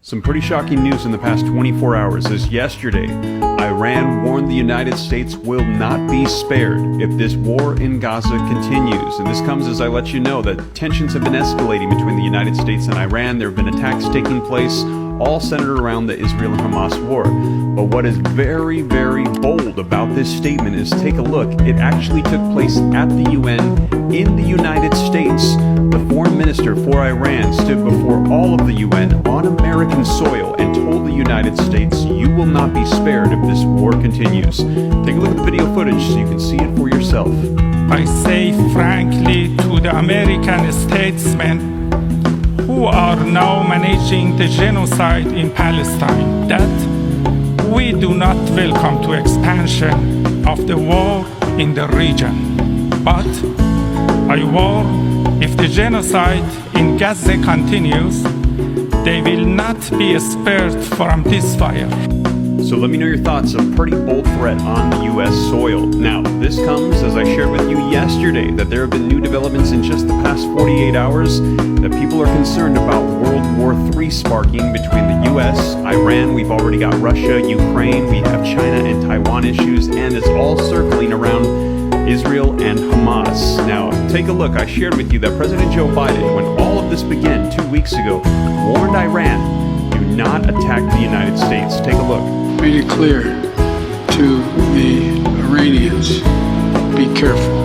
Some pretty shocking news in the past 24 hours as yesterday, Iran warned the United States will not be spared if this war in Gaza continues. And this comes as I let you know that tensions have been escalating between the United States and Iran. There have been attacks taking place, all centered around the Israel and Hamas war. But what is very, very bold about this statement is take a look. It actually took place at the UN in the United States. The foreign minister for Iran stood before all of the UN on American soil and told the United States, you will not be spared if this war continues. Take a look at the video footage so you can see it for yourself. I say frankly to the American statesmen who are now managing the genocide in Palestine that we do not welcome to expansion of the war in the region. But I warn, if the genocide in Gaza continues, they will not be spared from this fire. So let me know your thoughts. A pretty bold threat on the U.S. soil. Now, this comes, as I shared with you yesterday, that there have been new developments in just the past 48 hours, that people are concerned about World War III sparking between the U.S., Iran, we've already got Russia, Ukraine, we have China and Taiwan issues, and it's all circling around Israel and Hamas. Now, take a look. I shared with you that President Joe Biden, when all of this began 2 weeks ago, warned Iran, do not attack the United States. Take a look. Made it clear to the Iranians, be careful.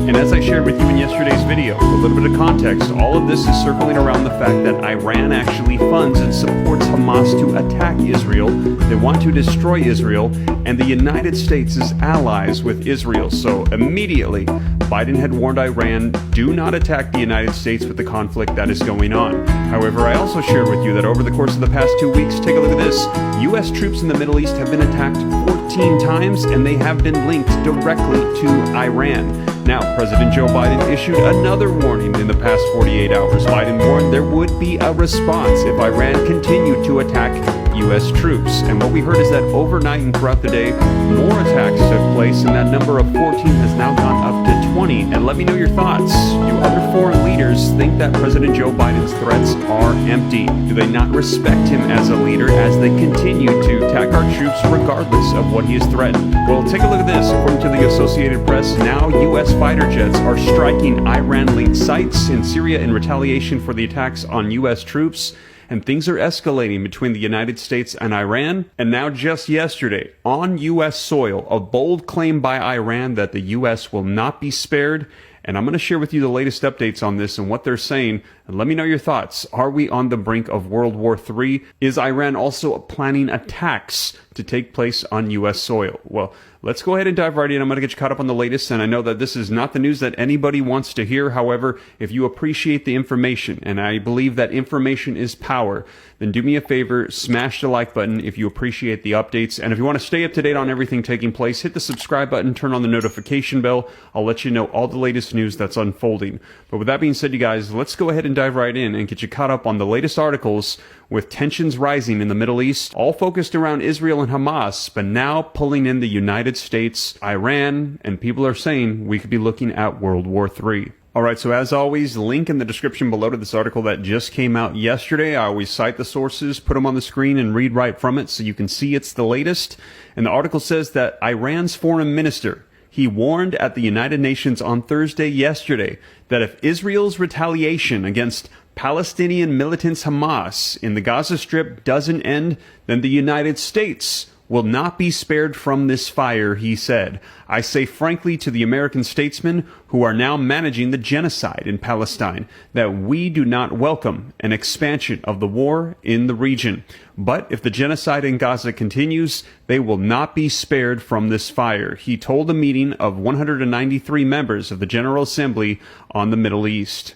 And as I shared with you in yesterday's video, a little bit of context, all of this is circling around the fact that Iran actually funds and supports Hamas to attack Israel. They want to destroy Israel, and the United States is allies with Israel. So immediately, Biden had warned Iran, do not attack the United States with the conflict that is going on. However, I also shared with you that over the course of the past 2 weeks, take a look at this. U.S. troops in the Middle East have been attacked 14 times, and they have been linked directly to Iran. Now, President Joe Biden issued another warning in the past 48 hours. Biden warned there would be a response if Iran continued to attack U.S. troops. And what we heard is that overnight and throughout the day, more attacks took place, and that number of 14 has now gone up to 20. And let me know your thoughts. Do other foreign leaders think that President Joe Biden's threats are empty? Do they not respect him as a leader as they continue to attack our troops regardless of what he has threatened? Well, take a look at this. According to the Associated Press, now U.S. fighter jets are striking Iran-linked sites in Syria in retaliation for the attacks on U.S. troops. And things are escalating between the United States and Iran. And now just yesterday, on U.S. soil, a bold claim by Iran that the U.S. will not be spared. And I'm going to share with you the latest updates on this and what they're saying. And let me know your thoughts. Are we on the brink of World War III? Is Iran also planning attacks to take place on U.S. soil? Well, let's go ahead and dive right in. I'm going to get you caught up on the latest. And I know that this is not the news that anybody wants to hear. However, if you appreciate the information, and I believe that information is power, then do me a favor, smash the like button if you appreciate the updates. And if you want to stay up to date on everything taking place, hit the subscribe button, turn on the notification bell. I'll let you know all the latest news that's unfolding. But with that being said, you guys, let's go ahead and dive right in and get you caught up on the latest articles with tensions rising in the Middle East, all focused around Israel and Hamas, but now pulling in the United States, Iran, and people are saying we could be looking at World War III. All right, so as always, link in the description below to this article that just came out yesterday. I always cite the sources, put them on the screen, and read right from it so you can see it's the latest. And the article says that Iran's foreign minister, he warned at the United Nations on Thursday yesterday that if Israel's retaliation against Palestinian militants Hamas in the Gaza Strip doesn't end, then the United States will not be spared from this fire, he said. I say frankly to the American statesmen who are now managing the genocide in Palestine that we do not welcome an expansion of the war in the region. But if the genocide in Gaza continues, they will not be spared from this fire, he told a meeting of 193 members of the General Assembly on the Middle East.